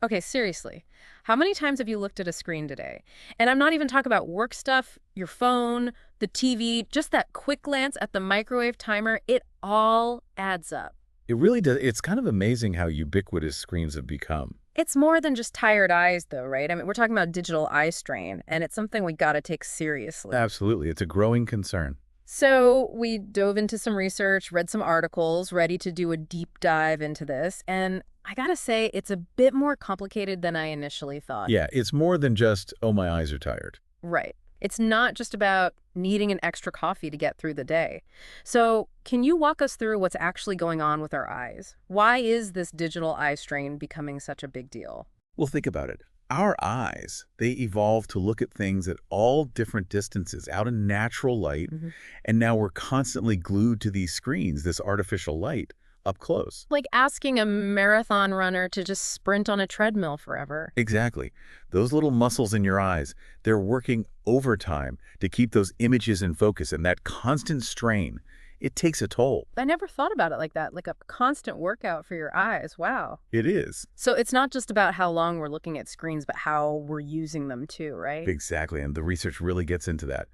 Okay, seriously. How many times have you looked at a screen today? And I'm not even talking about work stuff, your phone, the TV, just that quick glance at the microwave timer. It all adds up. It really does. It's kind of amazing how ubiquitous screens have become. It's more than just tired eyes, though, right? I mean, we're talking about digital eye strain, and it's something we got to take seriously. Absolutely. It's a growing concern. So we dove into some research, read some articles, ready to do a deep dive into this. And I gotta say, it's a bit more complicated than I initially thought. Yeah, it's more than just, oh, my eyes are tired. Right. It's not just about needing an extra coffee to get through the day. So can you walk us through what's actually going on with our eyes? Why is this digital eye strain becoming such a big deal? Well, think about it. Our eyes, they evolved to look at things at all different distances, out in natural light, Mhm. and now we're constantly glued to these screens, this artificial light, up close. Like asking a marathon runner to just sprint on a treadmill forever. Exactly. Those little muscles in your eyes, they're working overtime to keep those images in focus, and that constant strain, it takes a toll. I never thought about it like that, like a constant workout for your eyes. Wow. It is. So it's not just about how long we're looking at screens, but how we're using them too, right? Exactly, and the research really gets into that.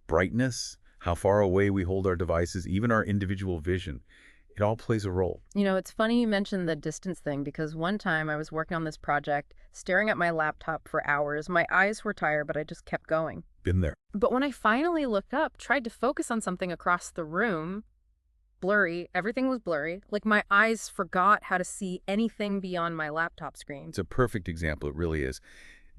Brightness, how far away we hold our devices, even our individual vision, it all plays a role. You know, it's funny you mentioned the distance thing because one time I was working on this project, staring at my laptop for hours. My eyes were tired, but I just kept going. Been there. But when I finally looked up, tried to focus on something across the room, blurry, everything was blurry. Like my eyes forgot how to see anything beyond my laptop screen. It's a perfect example, it really is.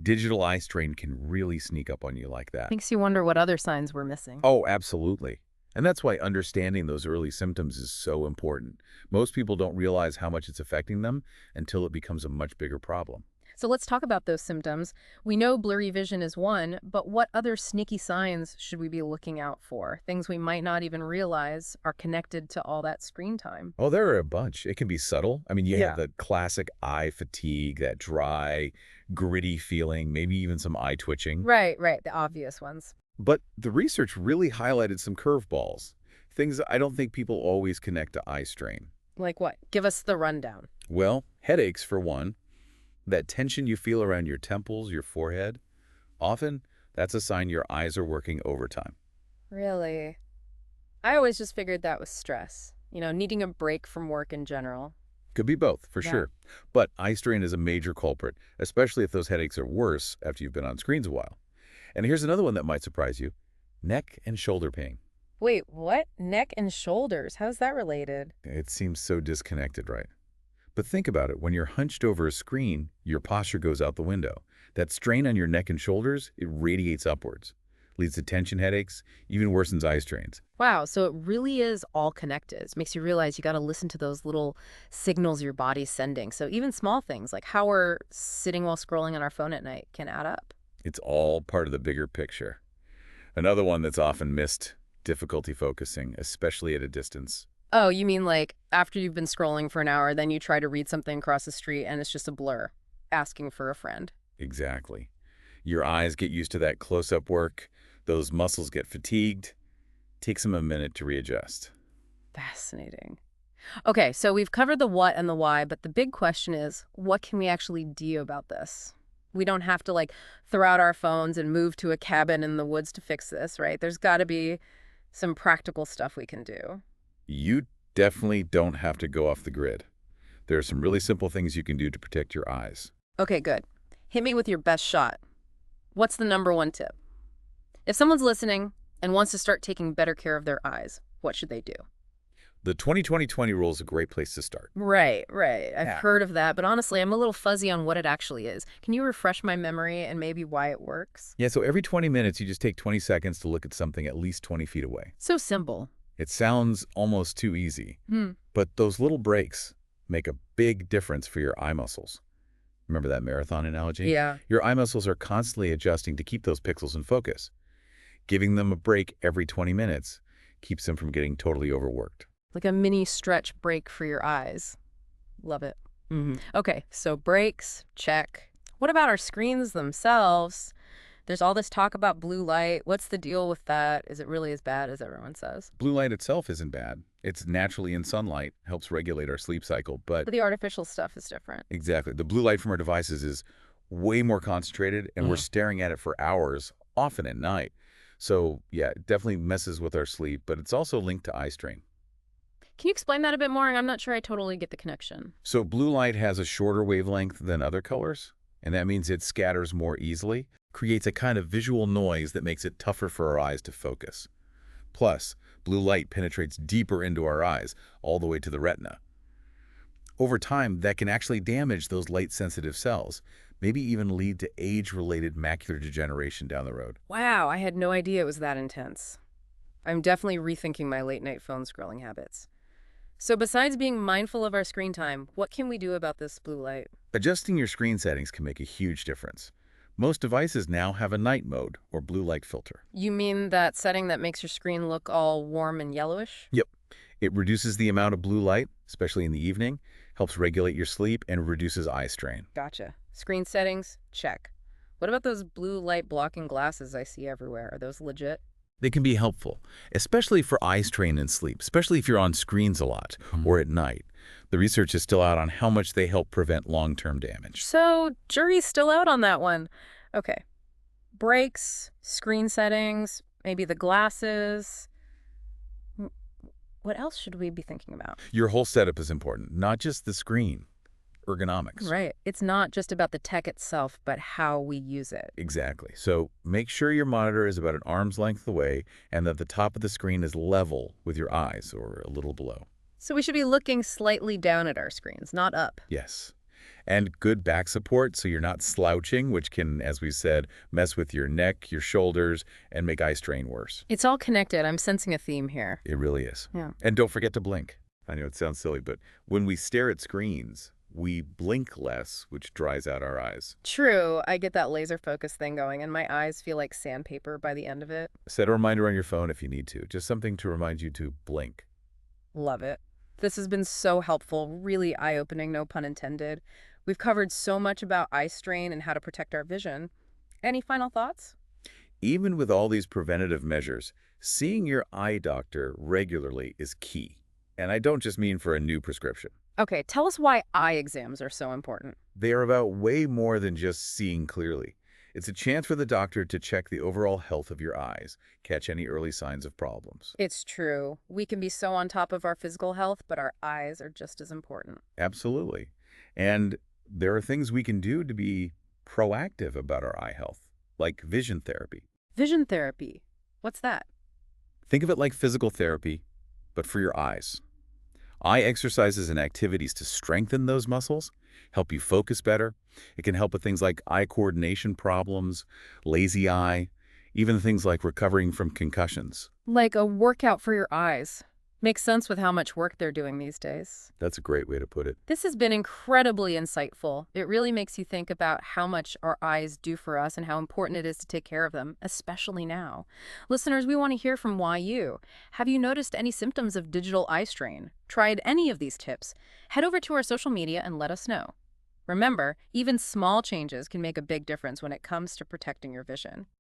Digital eye strain can really sneak up on you like that. Makes you wonder what other signs we're missing. Oh, absolutely. And that's why understanding those early symptoms is so important. Most people don't realize how much it's affecting them until it becomes a much bigger problem. So let's talk about those symptoms. We know blurry vision is one, but what other sneaky signs should we be looking out for? Things we might not even realize are connected to all that screen time. Oh, there are a bunch. It can be subtle. I mean, you Yeah. have the classic eye fatigue, that dry, gritty feeling, maybe even some eye twitching. Right, right, the obvious ones. But the research really highlighted some curveballs, things that I don't think people always connect to eye strain. Like what? Give us the rundown. Well, headaches for one, that tension you feel around your temples, your forehead, often that's a sign your eyes are working overtime. Really? I always just figured that was stress. You know, needing a break from work in general. Could be both, for Yeah. sure. But eye strain is a major culprit, especially if those headaches are worse after you've been on screens a while. And here's another one that might surprise you. Neck and shoulder pain. Wait, what? Neck and shoulders. How's that related? It seems so disconnected, right? But think about it. When you're hunched over a screen, your posture goes out the window. That strain on your neck and shoulders, it radiates upwards, leads to tension headaches, even worsens eye strains. Wow, so it really is all connected. It makes you realize you got to listen to those little signals your body's sending. So even small things like how we're sitting while scrolling on our phone at night can add up. It's all part of the bigger picture. Another one that's often missed, difficulty focusing, especially at a distance. Oh, you mean like after you've been scrolling for an hour, then you try to read something across the street and it's just a blur, asking for a friend. Exactly. Your eyes get used to that close-up work. Those muscles get fatigued. Takes them a minute to readjust. Fascinating. Okay, so we've covered the what and the why, but the big question is, what can we actually do about this? We don't have to like throw out our phones and move to a cabin in the woods to fix this, right? There's got to be some practical stuff we can do. You definitely don't have to go off the grid. There are some really simple things you can do to protect your eyes. Okay, good. Hit me with your best shot. What's the number one tip? If someone's listening and wants to start taking better care of their eyes, what should they do? The 20-20-20 rule is a great place to start. Right, right. I've Yeah. heard of that, but honestly, I'm a little fuzzy on what it actually is. Can you refresh my memory and maybe why it works? Yeah, so every 20 minutes, you just take 20 seconds to look at something at least 20 feet away. So simple. It sounds almost too easy, Hmm. but those little breaks make a big difference for your eye muscles. Remember that marathon analogy? Yeah. Your eye muscles are constantly adjusting to keep those pixels in focus. Giving them a break every 20 minutes keeps them from getting totally overworked. Like a mini stretch break for your eyes. Love it. Okay, so breaks, check. What about our screens themselves? There's all this talk about blue light. What's the deal with that? Is it really as bad as everyone says? Blue light itself isn't bad. It's naturally in sunlight, helps regulate our sleep cycle, but But the artificial stuff is different. exactly, the blue light from our devices is way more concentrated, and we're Mm. staring at it for hours, often at night. So, yeah, it definitely messes with our sleep, but it's also linked to eye strain. Can you explain that a bit more? I'm not sure I totally get the connection. So blue light has a shorter wavelength than other colors, and that means it scatters more easily, creates a kind of visual noise that makes it tougher for our eyes to focus. Plus, blue light penetrates deeper into our eyes, all the way to the retina. Over time, that can actually damage those light-sensitive cells, maybe even lead to age-related macular degeneration down the road. Wow, I had no idea it was that intense. I'm definitely rethinking my late-night phone scrolling habits. So besides being mindful of our screen time, what can we do about this blue light? Adjusting your screen settings can make a huge difference. Most devices now have a night mode or blue light filter. You mean that setting that makes your screen look all warm and yellowish? Yep. It reduces the amount of blue light, especially in the evening, helps regulate your sleep, and reduces eye strain. Gotcha. Screen settings? Check. What about those blue light blocking glasses I see everywhere? Are those legit? They can be helpful, especially for eye strain and sleep, especially if you're on screens a lot or at night. The research is still out on how much they help prevent long-term damage. So, jury's still out on that one. Okay. Breaks, screen settings, maybe the glasses. What else should we be thinking about? Your whole setup is important, not just the screen. Ergonomics. Right. It's not just about the tech itself, but how we use it. Exactly. So make sure your monitor is about an arm's length away and that the top of the screen is level with your eyes or a little below. So we should be looking slightly down at our screens, not up. Yes. And good back support so you're not slouching, which can, as we said, mess with your neck, your shoulders, and make eye strain worse. It's all connected. I'm sensing a theme here. It really is. Yeah. And don't forget to blink. I know it sounds silly, but when we stare at screens, we blink less, which dries out our eyes. True. I get that laser focus thing going, and my eyes feel like sandpaper by the end of it. Set a reminder on your phone if you need to, just something to remind you to blink. Love it. This has been so helpful, really eye-opening, no pun intended. We've covered so much about eye strain and how to protect our vision. Any final thoughts? Even with all these preventative measures, seeing your eye doctor regularly is key. And I don't just mean for a new prescription. Okay, tell us why eye exams are so important. They are about way more than just seeing clearly. It's a chance for the doctor to check the overall health of your eyes, catch any early signs of problems. It's true. We can be so on top of our physical health, but our eyes are just as important. Absolutely. And there are things we can do to be proactive about our eye health, like vision therapy. Vision therapy. What's that? Think of it like physical therapy, but for your eyes. Eye exercises and activities to strengthen those muscles, help you focus better. It can help with things like eye coordination problems, lazy eye, even things like recovering from concussions. Like a workout for your eyes. Makes sense with how much work they're doing these days. That's a great way to put it. This has been incredibly insightful. It really makes you think about how much our eyes do for us and how important it is to take care of them, especially now. Listeners, we want to hear from you. Have you noticed any symptoms of digital eye strain? Tried any of these tips? Head over to our social media and let us know. Remember, even small changes can make a big difference when it comes to protecting your vision.